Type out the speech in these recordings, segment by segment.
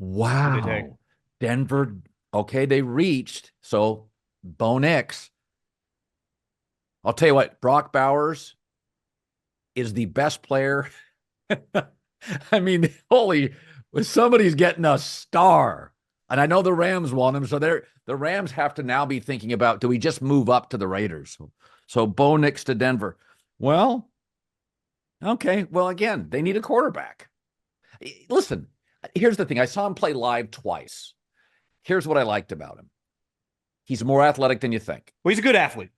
Who'd they take? Wow. Denver. Okay, they reached. So Bo Nix. I'll tell you what, Brock Bowers is the best player. I mean, holy, somebody's getting a star. And I know the Rams want him, so the Rams have to now be thinking about, do we just move up to the Raiders? So Bo Nix to Denver. Well, okay. Well, again, they need a quarterback. Listen, here's the thing. I saw him play live twice. Here's what I liked about him. He's more athletic than you think. Well, he's a good athlete.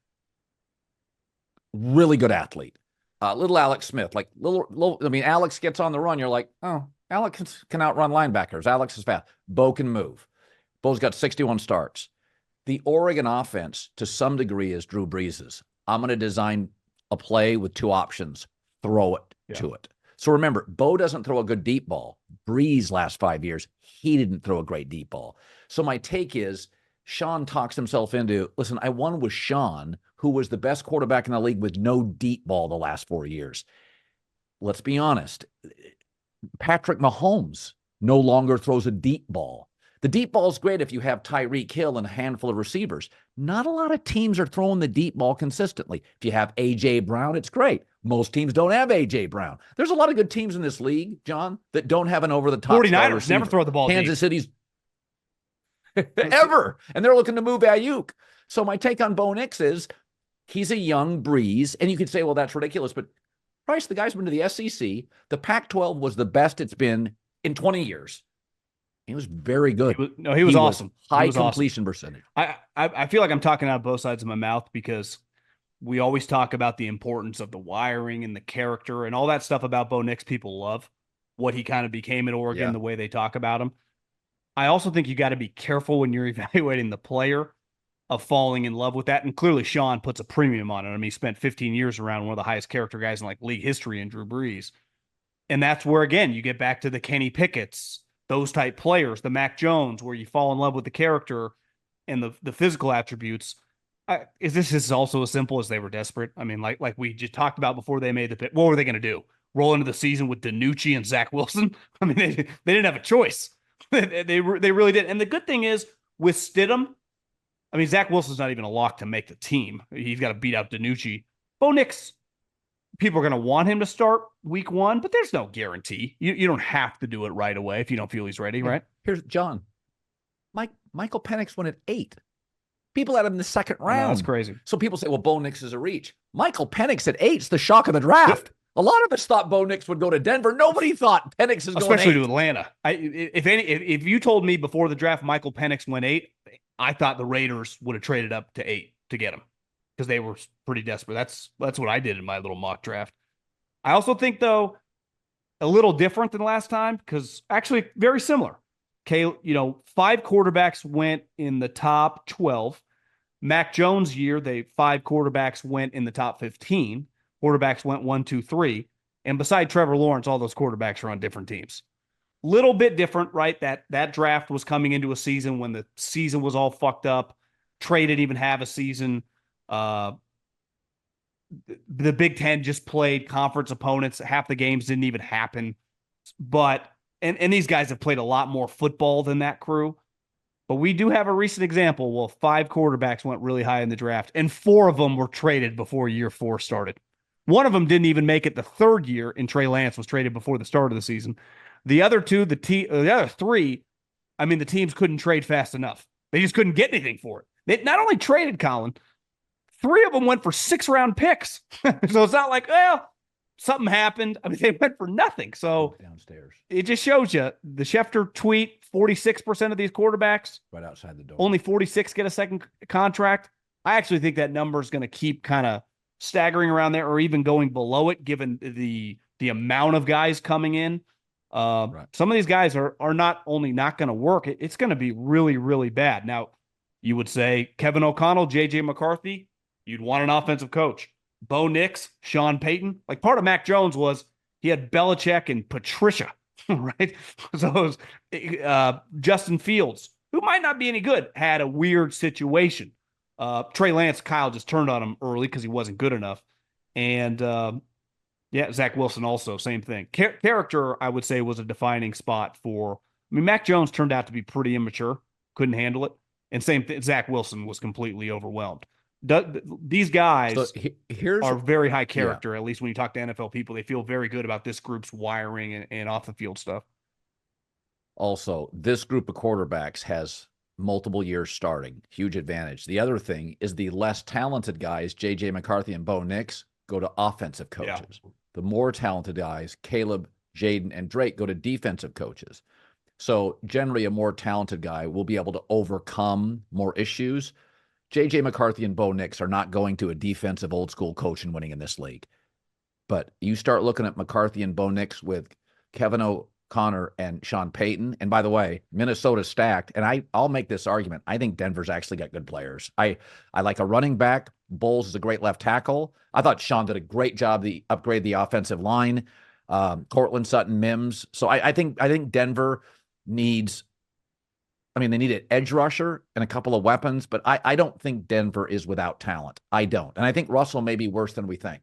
Really good athlete. Little Alex Smith, like little. I mean, Alex gets on the run. You're like, oh, Alex can outrun linebackers. Alex is fast. Bo can move. Bo's got 61 starts. The Oregon offense, to some degree, is Drew Brees's. I'm going to design a play with two options. Throw it to it. So remember, Bo doesn't throw a good deep ball. Brees last 5 years, he didn't throw a great deep ball. So my take is Sean talks himself into, listen, I won with Sean, who was the best quarterback in the league with no deep ball the last 4 years. Let's be honest. Patrick Mahomes no longer throws a deep ball. The deep ball is great if you have Tyreek Hill and a handful of receivers. Not a lot of teams are throwing the deep ball consistently. If you have A.J. Brown, it's great. Most teams don't have A.J. Brown. There's a lot of good teams in this league, John, that don't have an over-the-top 49ers never throw the ball Kansas deep. City's ever. And they're looking to move Ayuk. So my take on Bo Nix is he's a young Breeze. And you could say, well, that's ridiculous. But Price, the guy's been to the SEC. The Pac-12 was the best it's been in 20 years. He was very good. He was awesome. High completion percentage. I feel like I'm talking out of both sides of my mouth because we always talk about the importance of the wiring and the character and all that stuff about Bo Nix. People love what he kind of became at Oregon, the way they talk about him. I also think you got to be careful when you're evaluating the player of falling in love with that. And clearly Sean puts a premium on it. I mean, he spent 15 years around one of the highest character guys in like league history in Drew Brees. And that's where, again, you get back to the Kenny Pickett's, those type players, the Mac Jones, where you fall in love with the character and the physical attributes. Is this also as simple as they were desperate? I mean, like we just talked about before they made the pick. What were they going to do? Roll into the season with DiNucci and Zach Wilson? I mean, they didn't have a choice. they really did. And the good thing is with Stidham, I mean, Zach Wilson's not even a lock to make the team. He's got to beat out DiNucci. Bo Nix, people are going to want him to start week 1, but there's no guarantee. You don't have to do it right away if you don't feel he's ready, right? Here's John. Michael Penix went at 8. People had him in the second round. No, that's crazy. So people say, well, Bo Nix is a reach. Michael Penix at 8 is the shock of the draft. A lot of us thought Bo Nix would go to Denver. Nobody thought Penix is going 8. Especially to Atlanta. If you told me before the draft Michael Penix went 8, I thought the Raiders would have traded up to 8 to get him because they were pretty desperate. That's what I did in my little mock draft. I also think, though, a little different than last time because actually very similar. Okay, 5 quarterbacks went in the top 12. Mac Jones' year, 5 quarterbacks went in the top 15. Quarterbacks went 1, 2, 3. And beside Trevor Lawrence, all those quarterbacks are on different teams. Little bit different, right? That draft was coming into a season when the season was all fucked up. Trey didn't even have a season. The Big Ten just played conference opponents. Half the games didn't even happen. But and these guys have played a lot more football than that crew. But we do have a recent example. Well, 5 quarterbacks went really high in the draft, and 4 of them were traded before year 4 started. One of them didn't even make it the 3rd year, and Trey Lance was traded before the start of the season. The other 2, the other 3, I mean, the teams couldn't trade fast enough. They just couldn't get anything for it. They not only traded, Colin, 3 of them went for 6-round picks. So it's not like, well, something happened. I mean, they went for nothing. So downstairs, it just shows you the Schefter tweet, 46% of these quarterbacks, right outside the door, only 46 get a second contract. I actually think that number is going to keep kind of staggering around there or even going below it, given the amount of guys coming in. Right. Some of these guys are not only not going to work, it's going to be really, really bad. Now, you would say Kevin O'Connell, J.J. McCarthy, you'd want an offensive coach. Bo Nix, Sean Payton. Like part of Mac Jones was he had Belichick and Patricia, right? So it was, Justin Fields, who might not be any good, had a weird situation. Trey Lance, Kyle just turned on him early because he wasn't good enough. And Zach Wilson also, same thing. Character, I would say, was a defining spot for I mean, Mac Jones turned out to be pretty immature, couldn't handle it. And same thing, Zach Wilson was completely overwhelmed. These So guys here's, are very high yeah. character, at least when you talk to NFL people. They feel very good about this group's wiring and off the field stuff. Also, this group of quarterbacks has multiple years starting. Huge advantage. The other thing is the less talented guys, J.J. McCarthy and Bo Nix, go to offensive coaches. Yeah. The more talented guys, Caleb, Jaden, and Drake, go to defensive coaches. So generally, a more talented guy will be able to overcome more issues. J.J. McCarthy and Bo Nix are not going to a defensive old school coach and winning in this league. But you start looking at McCarthy and Bo Nix with Kevin O'Connor and Sean Payton. And by the way, Minnesota's stacked. And I'll make this argument. I think Denver's actually got good players. I like a running back. Bowles is a great left tackle. I thought Sean did a great job to upgrade the offensive line. Cortland Sutton, Mims. So I think Denver needs, they need an edge rusher and a couple of weapons, but I don't think Denver is without talent. I don't. And I think Russell may be worse than we think.